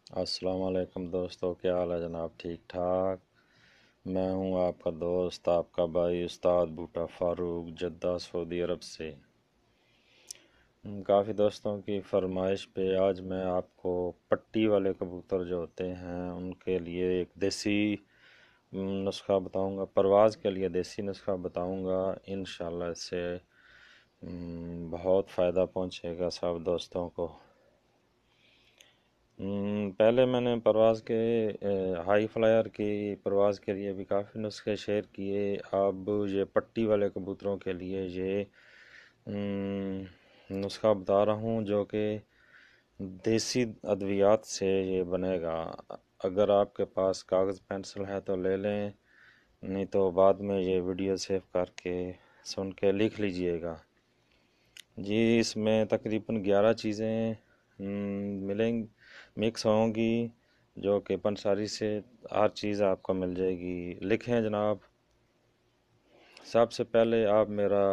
السلام علیکم دوستو، کیا حال ہے جناب؟ ٹھیک ٹھاک؟ میں ہوں آپ کا دوست، آپ کا بھائی استاد بھوٹا فاروق، جدہ سعودی عرب سے۔ کافی دوستوں کی فرمائش پہ آج میں آپ کو پٹی والے کبوتر جو ہوتے ہیں ان کے لیے ایک دیسی نسخہ بتاؤں گا، پرواز کے لیے دیسی نسخہ بتاؤں گا۔ انشاءاللہ اس سے بہت فائدہ پہنچے گا سب دوستوں کو۔ پہلے میں نے پرواز کے ہائی فلائر کی پرواز کے لیے بھی کافی نسخے شیئر کیے۔ اب یہ پٹی والے کبوتروں کے لیے یہ نسخہ بتا رہا ہوں جو کہ دیسی ادویات سے یہ بنے گا۔ اگر آپ کے پاس کاغذ پینسل ہے تو لے لیں، نہیں تو بعد میں یہ ویڈیو سیو کر کے سن کے لکھ لیجئے گا۔ جی اس میں تقریباً 11 چیزیں مکس ہوں گی، جو کہ پنساری سے ہر چیز آپ کو مل جائے گی۔ لکھیں جناب۔ سب سے پہلے آپ میرا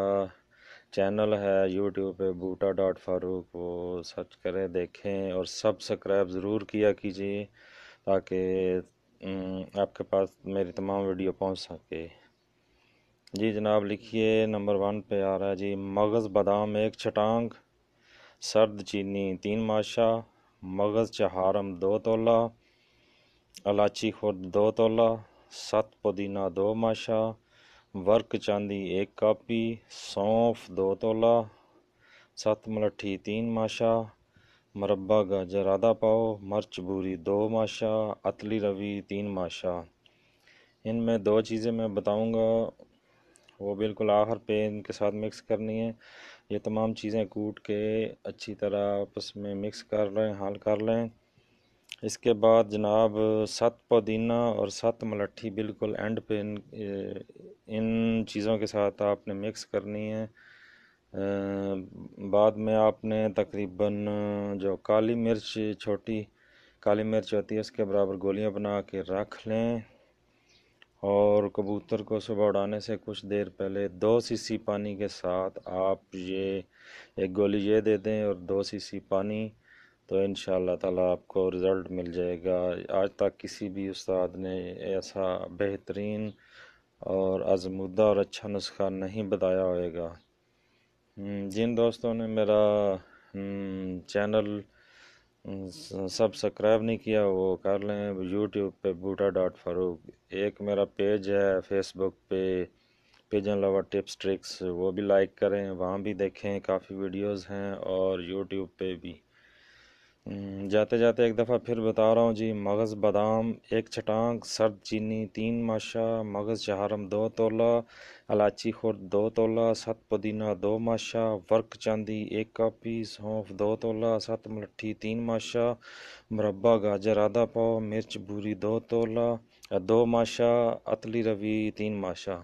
چینل ہے یوٹیوب پہ بوٹا.فاروق، وہ سرچ کریں، دیکھیں اور سبسکرائب ضرور کیا کیجیے تاکہ آپ کے پاس میری تمام ویڈیو پہنچ سکے۔ جی جناب لکھیے، نمبر 1 پہ آ رہا ہے جی، مغز بادام 1 چھٹانگ، سرد چینی 3 ماشا، مغز چہارم 2 تولہ، الائچی خرد 2 تولہ، 7 پودینہ 2 ماشا، ورک چاندی 1 کاپی، سونف 2 تولہ، 7 ملٹھی 3 ماشا، مربع گاجر آدھا پاؤ، مرچ بھوری 2 ماشا، عطلی روی 3 ماشا۔ ان میں 2 چیزیں میں بتاؤں گا وہ بالکل آخر پہ ان کے ساتھ مکس کرنی ہے۔ یہ تمام چیزیں کوٹ کے اچھی طرح آپس میں مکس کر لیں، حل کر لیں۔ اس کے بعد جناب 7 پودینہ اور 7 ملٹھی بالکل اینڈ پہ ان چیزوں کے ساتھ آپ نے مکس کرنی ہے۔ بعد میں آپ نے تقریباً جو کالی مرچ، چھوٹی کالی مرچ ہوتی ہے، اس کے برابر گولیاں بنا کے رکھ لیں، اور کبوتر کو صبح اڑانے سے کچھ دیر پہلے 2 cc پانی کے ساتھ آپ یہ ایک گولی یہ دے دیں اور 2 cc پانی، تو انشاءاللہ تعالیٰ آپ کو رزلٹ مل جائے گا۔ آج تک کسی بھی استاد نے ایسا بہترین اور آزمودہ اور اچھا نسخہ نہیں بتایا ہوئے گا۔ جن دوستوں نے میرا چینل سبسکرائب نہیں کیا وہ کر لیں، یوٹیوب پہ بوٹا.فاروق، ایک میرا پیج ہے فیس بک پہ پیجن لور ٹپس ٹرکس، وہ بھی لائک کریں، وہاں بھی دیکھیں، کافی ویڈیوز ہیں، اور یوٹیوب پہ بھی۔ جاتے جاتے ایک دفعہ پھر بتا رہا ہوں جی، مغز بادام 1 چھٹانگ، سرد چینی 3 ماشا، مغز چہارم 2 تولہ، الائچی خرد 2 تولہ، 7 پودینہ 2 ماشا، ورک چاندی 1 کاپی، سونف 2 تولہ، 7 ملٹھی 3 ماشا، مربع گاجر آدھا پاؤ، مرچ بھوری 2 تولہ 2 ماشا، عطلی روی 3 ماشا۔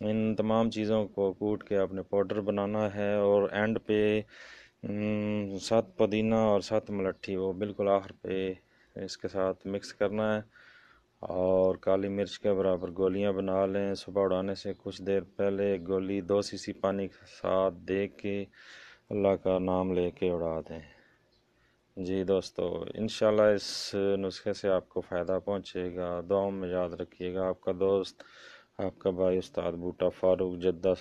ان تمام چیزوں کو کوٹ کے آپ نے پاؤڈر بنانا ہے، اور اینڈ پہ 7 پودینہ اور 7 ملٹھی وہ بالکل آخر پہ اس کے ساتھ مکس کرنا ہے، اور کالی مرچ کے برابر گولیاں بنا لیں۔ صبح اڑانے سے کچھ دیر پہلے گولی 2 cc پانی کے ساتھ دے کے اللہ کا نام لے کے اڑا دیں۔ جی دوستو انشاءاللہ اس نسخے سے آپ کو فائدہ پہنچے گا۔ دعاؤں میں یاد رکھیے گا۔ آپ کا دوست، آپ کا بھائی استاد بھوٹا فاروق، جدہ